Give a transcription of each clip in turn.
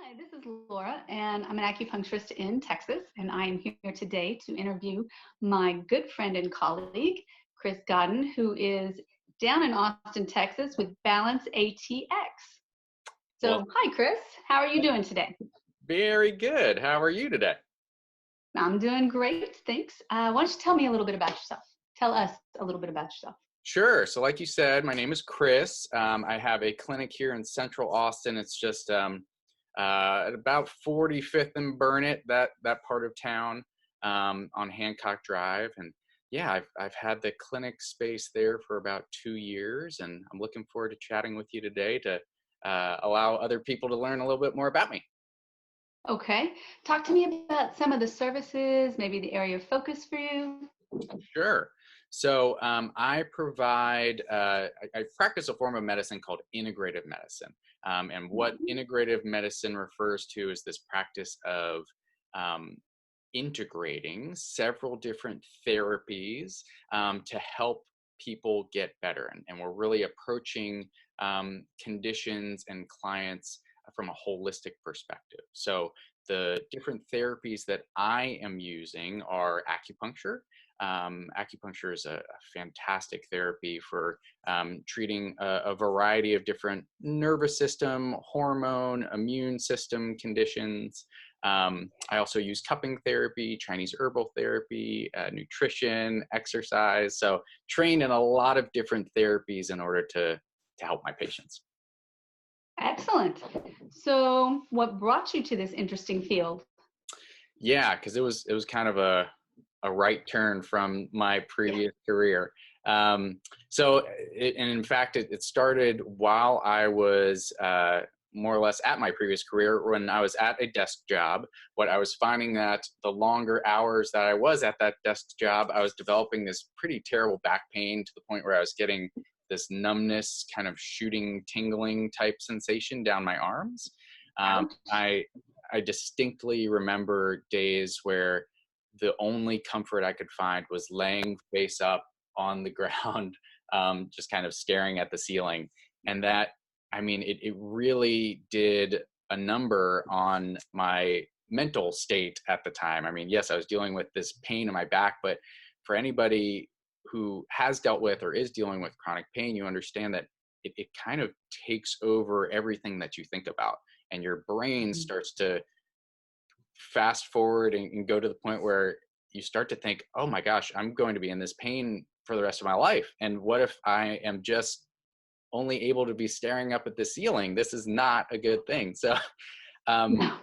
Hi, this is Laura, and I'm an acupuncturist in Texas, and I am here today to interview my good friend and colleague, Chris Goddin, who is down in Austin, Texas with Balance ATX. Well, So, hi, Chris. How are you doing today? very good. How are you today? I'm doing great, thanks. Why don't you tell me a little bit about yourself? Tell us a little bit about yourself. Sure. So, like you said, my name is Chris. I have a clinic here in Central Austin. It's just at about 45th and Burnett, that part of town, on Hancock Drive. And yeah, I've had the clinic space there for about 2 years, and I'm looking forward to chatting with you today to allow other people to learn a little bit more about me. Okay. Talk to me about some of the services, maybe the area of focus for you. Sure. So I provide, I practice a form of medicine called integrative medicine. And what integrative medicine refers to is this practice of um, integrating several different therapies to help people get better. And we're really approaching conditions and clients from a holistic perspective. So the different therapies that I am using are acupuncture. Acupuncture is a fantastic therapy for treating a variety of different nervous system, hormone, immune system conditions. I also use cupping therapy, Chinese herbal therapy, nutrition, exercise. So trained in a lot of different therapies in order to help my patients. Excellent. So, what brought you to this interesting field? Yeah, because it was kind of a right turn from my Yeah. previous career. And in fact, it started while I was more or less at my previous career when I was at a desk job. What I was finding that the longer hours that I was at that desk job, I was developing this pretty terrible back pain to the point where I was getting this numbness, kind of shooting, tingling type sensation down my arms. Um, Ouch. I I distinctly remember days where the only comfort I could find was laying face up on the ground, just kind of staring at the ceiling. And that, I mean, it really did a number on my mental state at the time. I mean, yes, I was dealing with this pain in my back, but for anybody who has dealt with or is dealing with chronic pain, you understand that it kind of takes over everything that you think about. And your brain Mhm. starts to fast forward and go to the point where you start to think, oh my gosh, I'm going to be in this pain for the rest of my life. And what if I am just only able to be staring up at the ceiling? This is not a good thing. So um, No.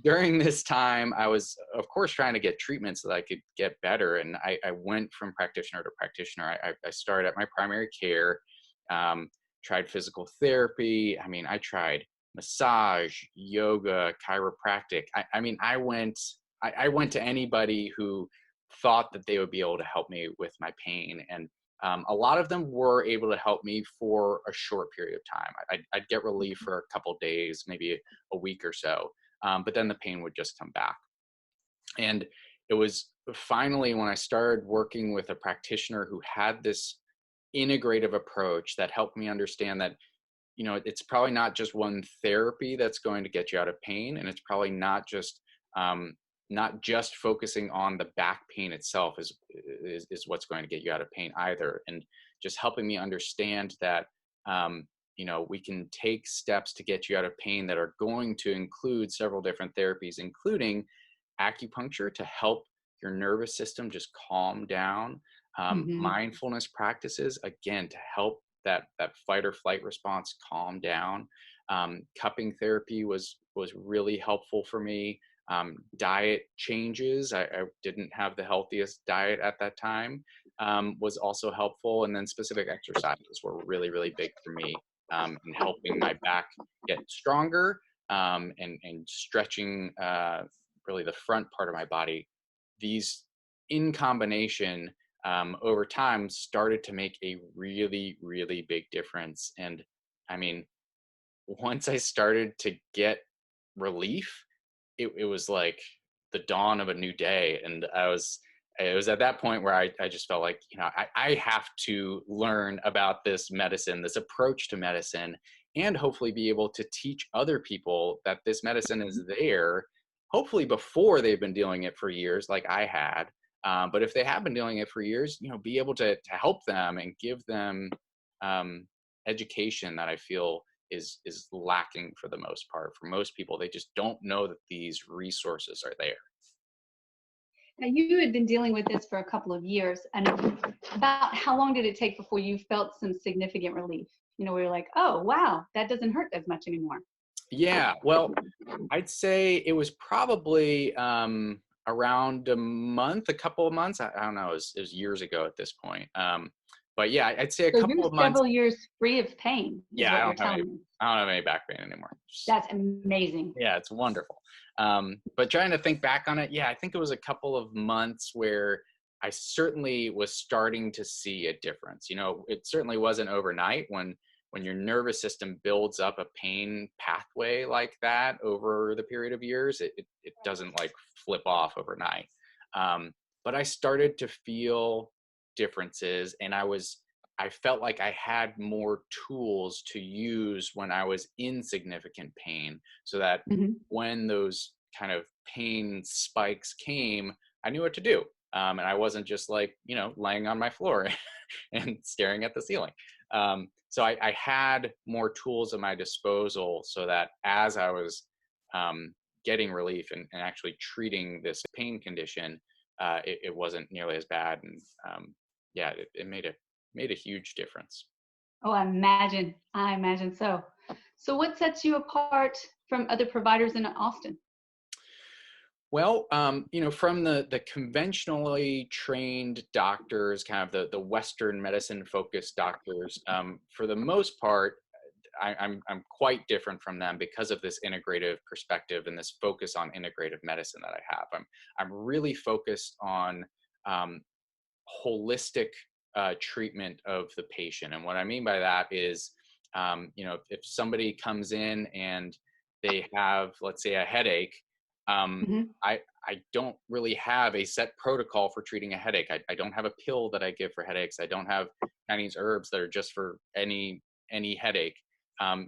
during this time, I was, of course, trying to get treatment so that I could get better. And I went from practitioner to practitioner. I started at my primary care, um, tried physical therapy. I mean, I tried massage, yoga, chiropractic. I mean, I went to anybody who thought that they would be able to help me with my pain. And a lot of them were able to help me for a short period of time. I'd get relief for a couple days, maybe a week or so. But then the pain would just come back. And it was finally when I started working with a practitioner who had this integrative approach that helped me understand that, it's probably not just one therapy that's going to get you out of pain. And it's probably um, not just focusing on the back pain itself is what's going to get you out of pain either. And just helping me understand that, we can take steps to get you out of pain that are going to include several different therapies, including acupuncture to help your nervous system just calm down, Hmm. mindfulness practices, again, to help that fight or flight response calm down. Cupping therapy was really helpful for me. Diet changes. I didn't have the healthiest diet at that time. Was also helpful, and then specific exercises were really really big for me in helping my back get stronger, and stretching really the front part of my body. These in combination over time started to make a really really big difference. And I mean, once I started to get relief, it was like the dawn of a new day. And it was at that point where I just felt like, I have to learn about this medicine, this approach to medicine, and hopefully be able to teach other people that this medicine is there, hopefully before they've been dealing it for years, like I had. But if they have been doing it for years, be able to help them and give them education that I feel is lacking for the most part. For most people, they just don't know that these resources are there. Now, you had been dealing with this for a couple of years, and about how long did it take before you felt some significant relief? Where you're like, oh, wow, that doesn't hurt as much anymore. Yeah, well, I'd say it was probably around a couple of months. I don't know, it was years ago at this point. But yeah, I'd say a So couple you're of months. several years free of pain, is Yeah, what you're telling me. I don't have any back pain anymore. That's amazing. Yeah, it's wonderful. But trying to think back on it, yeah, I think it was a couple of months where I certainly was starting to see a difference. It certainly wasn't overnight. When your nervous system builds up a pain pathway like that over the period of years, it doesn't like flip off overnight. But I started to feel differences, and I felt like I had more tools to use when I was in significant pain, so that Mm-hmm. when those kind of pain spikes came, I knew what to do. And I wasn't just like, laying on my floor and staring at the ceiling. So I had more tools at my disposal, so that as I was getting relief and actually treating this pain condition, it wasn't nearly as bad. And yeah, it made a huge difference. Oh, I imagine so. So what sets you apart from other providers in Austin? Well, from the conventionally trained doctors, kind of the Western medicine focused doctors, for the most part, I'm quite different from them because of this integrative perspective and this focus on integrative medicine that I have. I'm really focused on holistic treatment of the patient, and what I mean by that is, if somebody comes in and they have, let's say, a headache, Mm-hmm. I don't really have a set protocol for treating a headache. I don't have a pill that I give for headaches. I don't have Chinese herbs that are just for any headache.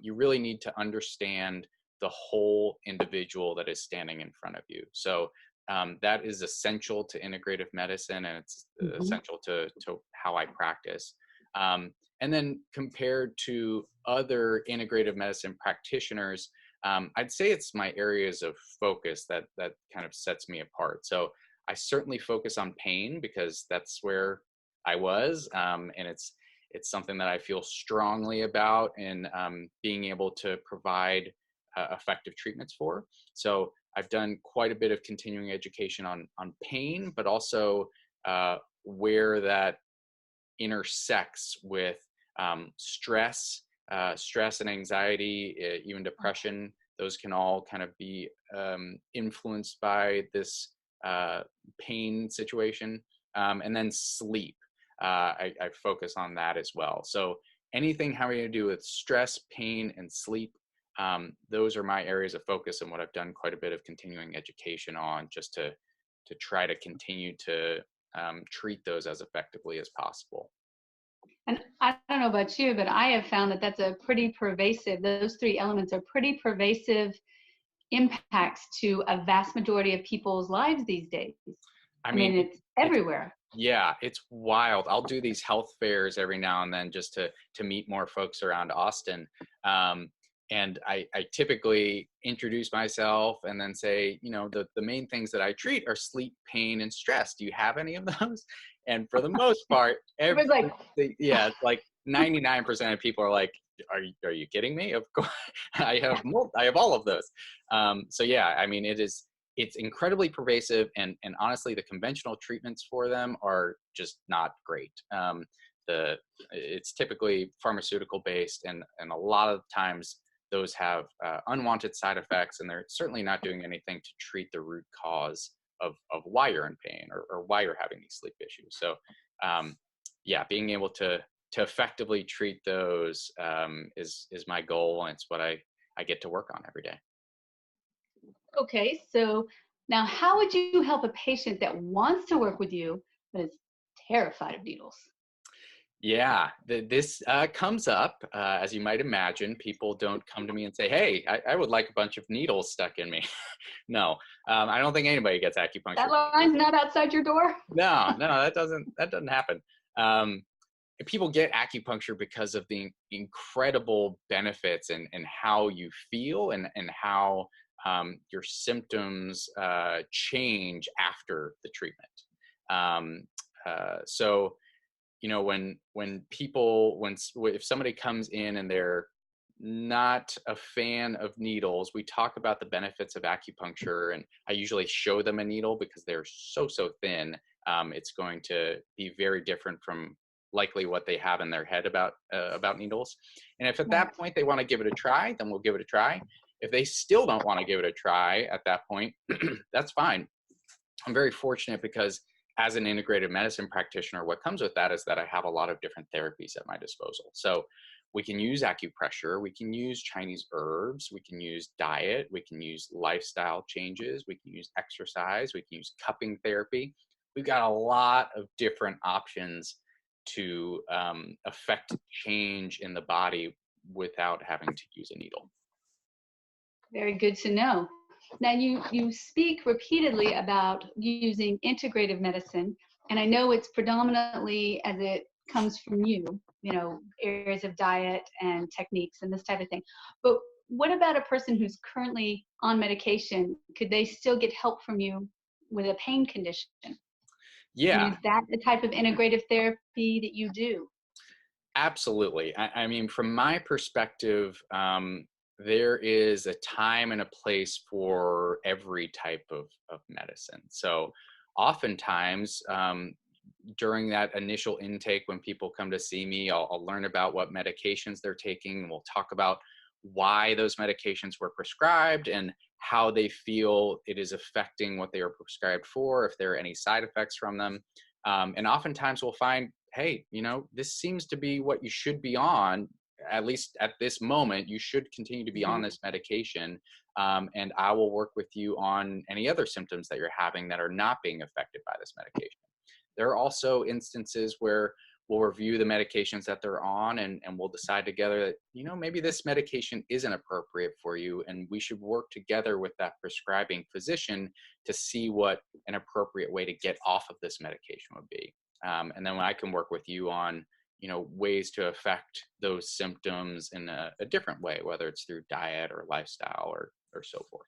You really need to understand the whole individual that is standing in front of you. So that is essential to integrative medicine, and it's Mm-hmm. essential to how I practice. And then compared to other integrative medicine practitioners, I'd say it's my areas of focus that kind of sets me apart. So I certainly focus on pain because that's where I was, and it's something that I feel strongly about, and being able to provide effective treatments for. So I've done quite a bit of continuing education on pain, but also where that intersects with stress and anxiety, even depression. Those can all kind of be influenced by this pain situation. And then sleep. I focus on that as well. So anything having to do with stress, pain, and sleep, those are my areas of focus, and what I've done quite a bit of continuing education on, just to try to continue to treat those as effectively as possible. And I don't know about you, but I have found that those three elements are pretty pervasive impacts to a vast majority of people's lives these days. I I mean, mean, it's everywhere. yeah, it's wild. I'll do these health fairs every now and then just to meet more folks around Austin. And I typically introduce myself and then say, the main things that I treat are sleep, pain, and stress. Do you have any of those? And for the most part, Everyone's like, yeah, it's like 99% of people are like, are you kidding me? Of course, I have all of those. So yeah, I mean, it's incredibly pervasive, and honestly, the conventional treatments for them are just not great. It's typically pharmaceutical based, and a lot of times those have unwanted side effects, and they're certainly not doing anything to treat the root cause of why you're in pain, or why you're having these sleep issues. So yeah, being able to effectively treat those is my goal, and it's what I get to work on every day. okay, so now how would you help a patient that wants to work with you but is terrified of needles? Yeah, this comes up, as you might imagine. People don't come to me and say, "Hey, I would like a bunch of needles stuck in me." No, I don't think anybody gets That acupuncture. line's not outside your door? No, no, that doesn't happen. Um, People get acupuncture because of the incredible benefits and how you feel and how your symptoms change after the treatment. Um, so when people if somebody comes in and they're not a fan of needles, we talk about the benefits of acupuncture, and I usually show them a needle because they're so thin. It's going to be very different from likely what they have in their head about needles. And if at Right. that point they want to give it a try, then we'll give it a try. If they still don't want to give it a try at that point, that's fine. I'm very fortunate because as an integrative medicine practitioner, what comes with that is that I have a lot of different therapies at my disposal. So we can use acupressure, we can use Chinese herbs, we can use diet, we can use lifestyle changes, we can use exercise, we can use cupping therapy. We've got a lot of different options to affect change in the body without having to use a needle. Very good to know. Now, you speak repeatedly about using integrative medicine, and I know it's predominantly as it comes from areas of diet and techniques and this type of thing. But what about a person who's currently on medication? Could they still get help from you with a pain condition? And Yeah, is that the type of integrative therapy that you do? absolutely. I mean, from my perspective, there is a time and a place for every type of medicine. So, oftentimes, during that initial intake, when people come to see me, I'll learn about what medications they're taking. We'll talk about why those medications were prescribed and how they feel it is affecting what they are prescribed for, if there are any side effects from them. And oftentimes we'll find, hey, this seems to be what you should be on, at least at this moment. You should continue to be on Mhm. this medication. And I will work with you on any other symptoms that you're having that are not being affected by this medication. There are also instances where we'll review the medications that they're on, and we'll decide together that, maybe this medication isn't appropriate for you, and we should work together with that prescribing physician to see what an appropriate way to get off of this medication would be. And then I can work with you on, ways to affect those symptoms in a different way, whether it's through diet or lifestyle or so forth.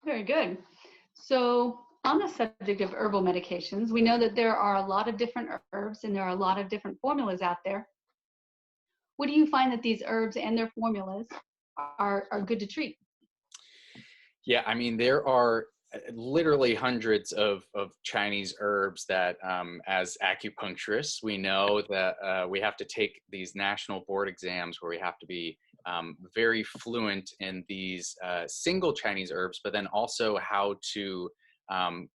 Very good. So, on the subject of herbal medications, we know that there are a lot of different herbs and there are a lot of different formulas out there. What do you find that these herbs and their formulas are good to treat? Yeah, I mean, there are literally hundreds of Chinese herbs that, as acupuncturists, we know that we have to take these national board exams where we have to be very fluent in these single Chinese herbs, but then also how to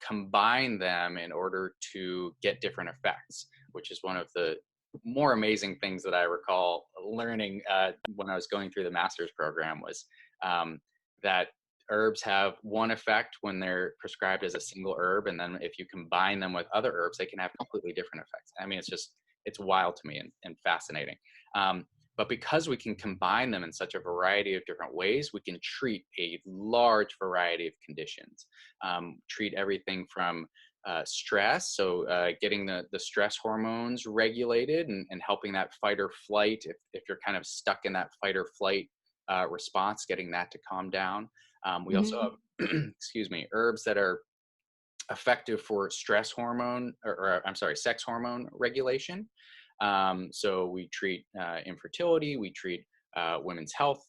combine them in order to get different effects, which is one of the more amazing things that I recall learning when I was going through the master's program was that herbs have one effect when they're prescribed as a single herb, and then if you combine them with other herbs, they can have completely different effects. I mean, it's wild to me and fascinating. But because we can combine them in such a variety of different ways, we can treat a large variety of conditions. Treat everything from stress, so getting the stress hormones regulated and helping that fight or flight, if you're kind of stuck in that fight or flight response, getting that to calm down. We also Hmm. have, excuse me, herbs that are effective for stress hormone, or I'm sorry, sex hormone regulation. So we treat infertility, we treat women's health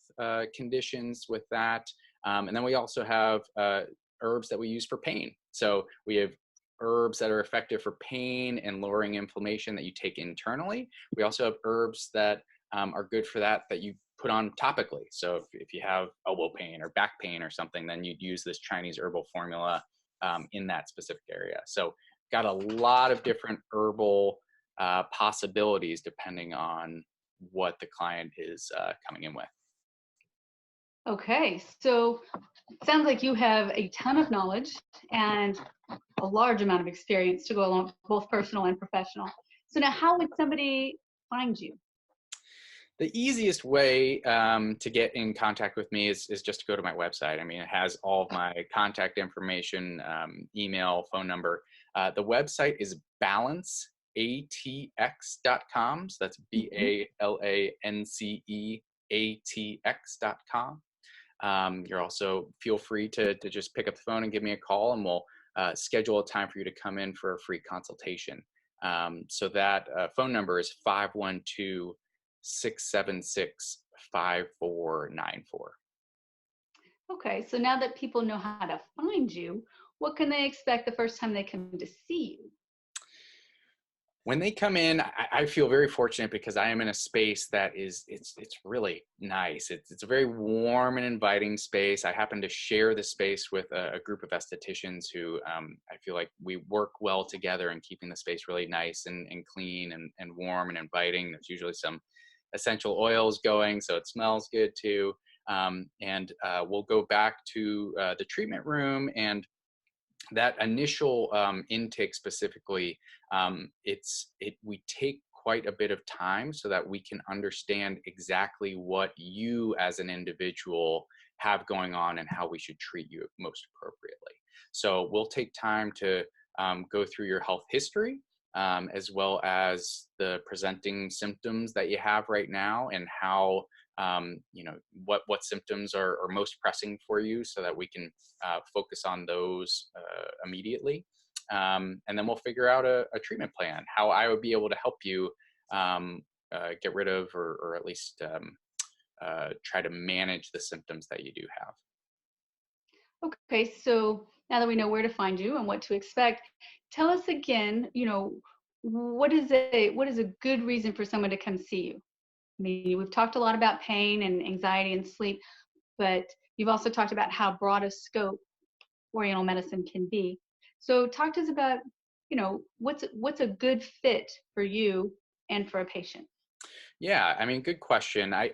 conditions with that. And then we also have herbs that we use for pain. So we have herbs that are effective for pain and lowering inflammation that you take internally. We also have herbs that are good for that you put on topically. So if you have elbow pain or back pain or something, then you'd use this Chinese herbal formula in that specific area. So got a lot of different herbal possibilities depending on what the client is coming in with. Okay, so it sounds like you have a ton of knowledge and a large amount of experience to go along, both personal and professional. So now how would somebody find you? The easiest way to get in contact with me is just to go to my website. I mean, it has all of my contact information, email, phone number. The website is balanceatx.com. So that's Mhm. balanceatx.com. You're also feel free to just pick up the phone and give me a call, and we'll schedule a time for you to come in for a free consultation. So that phone number is 512-676-5494. Okay, so now that people know how to find you, what can they expect the first time they come to see you? When they come in, I feel very fortunate because I am in a space that it's really nice. It's a very warm and inviting space. I happen to share the space with a group of estheticians who I feel like we work well together in keeping the space really nice and clean and warm and inviting. There's usually some essential oils going, so it smells good too. And we'll go back to the treatment room, and that initial intake specifically, we take quite a bit of time so that we can understand exactly what you as an individual have going on and how we should treat you most appropriately. So we'll take time to go through your health history, as well as the presenting symptoms that you have right now, and how what symptoms are most pressing for you, so that we can focus on those immediately. And then we'll figure out a treatment plan, how I would be able to help you get rid of, or at least try to manage the symptoms that you do have. Okay, so now that we know where to find you and what to expect, tell us again, what is a good reason for someone to come see you? I mean, we've talked a lot about pain and anxiety and sleep, but you've also talked about how broad a scope Oriental medicine can be. So talk to us about, what's a good fit for you and for a patient. Yeah, I mean, good question. I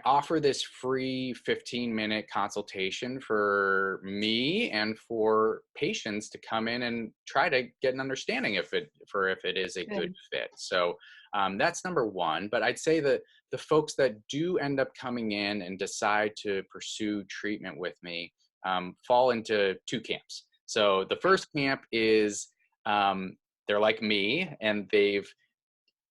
offer this free 15-minute consultation for me and for patients to come in and try to get an understanding if it is a good Good. fit. So that's number one. But I'd say that the folks that do end up coming in and decide to pursue treatment with me fall into two camps. So the first camp is they're like me, and they've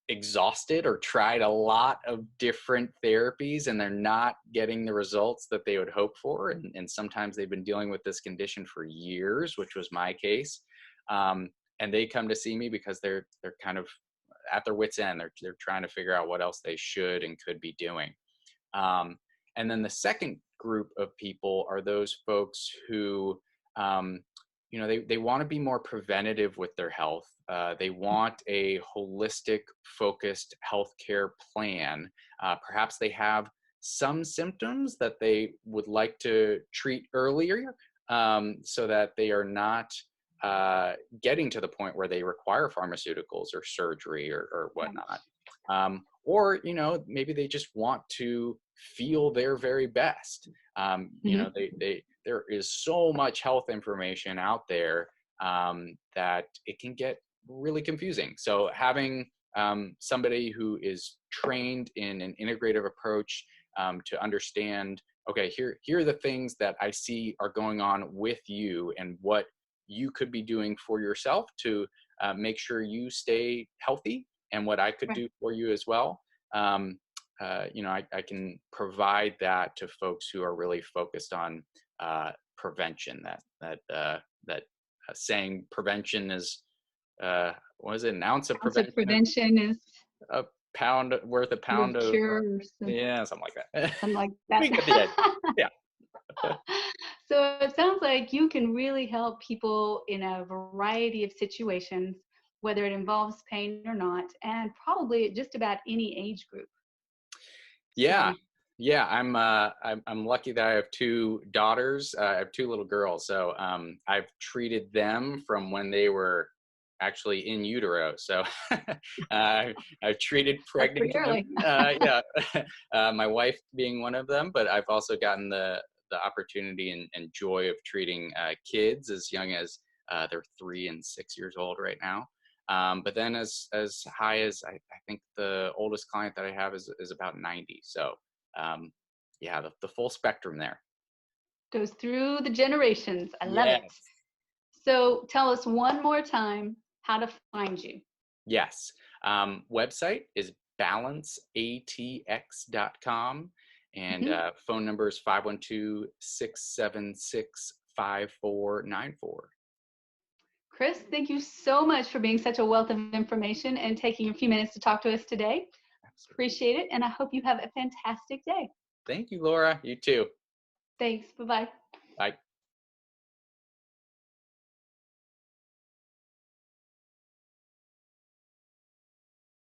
exhausted or tried a lot of different therapies, and they're not getting the results that they would hope for, and sometimes they've been dealing with this condition for years, which was my case. And they come to see me because they're kind of at their wits end. They're trying to figure out what else they should and could be doing. Um, and then the second group of people are those folks who they want to be more preventative with their health. They want a holistic, focused healthcare plan. Perhaps they have some symptoms that they would like to treat earlier, so that they are not getting to the point where they require pharmaceuticals or surgery or whatnot. Or maybe they just want to feel their very best. Mhm. There is so much health information out there that it can get really confusing. So having somebody who is trained in an integrative approach to understand, okay, here are the things that I see are going on with you, and what you could be doing for yourself to make sure you stay healthy, and what I could Right. do for you as well. I can provide that to folks who are really focused on prevention. That saying prevention is what is it? An ounce of Ounce of prevention is prevention is a pound worth a the pound of cure, or yeah, something like that. something like that. We get the idea. Yeah. So it sounds like you can really help people in a variety of situations, whether it involves pain or not, and probably just about any age group. Yeah. So Yeah, I'm lucky that I have two daughters. I have two little girls, so I've treated them from when they were actually in utero. So I've treated that's pregnant pretty women. early. Yeah, my wife being one of them, but I've also gotten the opportunity and joy of treating kids as young as they're 3 and 6 years old right now. But then as high as I think the oldest client that I have is about 90. So yeah, the full spectrum there. Goes through the generations. I love it. Yes. So tell us one more time how to find you. Yes. Website is balanceatx.com, and phone number is 512-676-5494. Chris, thank you so much for being such a wealth of information and taking a few minutes to talk to us today. Absolutely. Appreciate it, and I hope you have a fantastic day. Thank you, Laura. You too. Thanks. Bye-bye. Bye.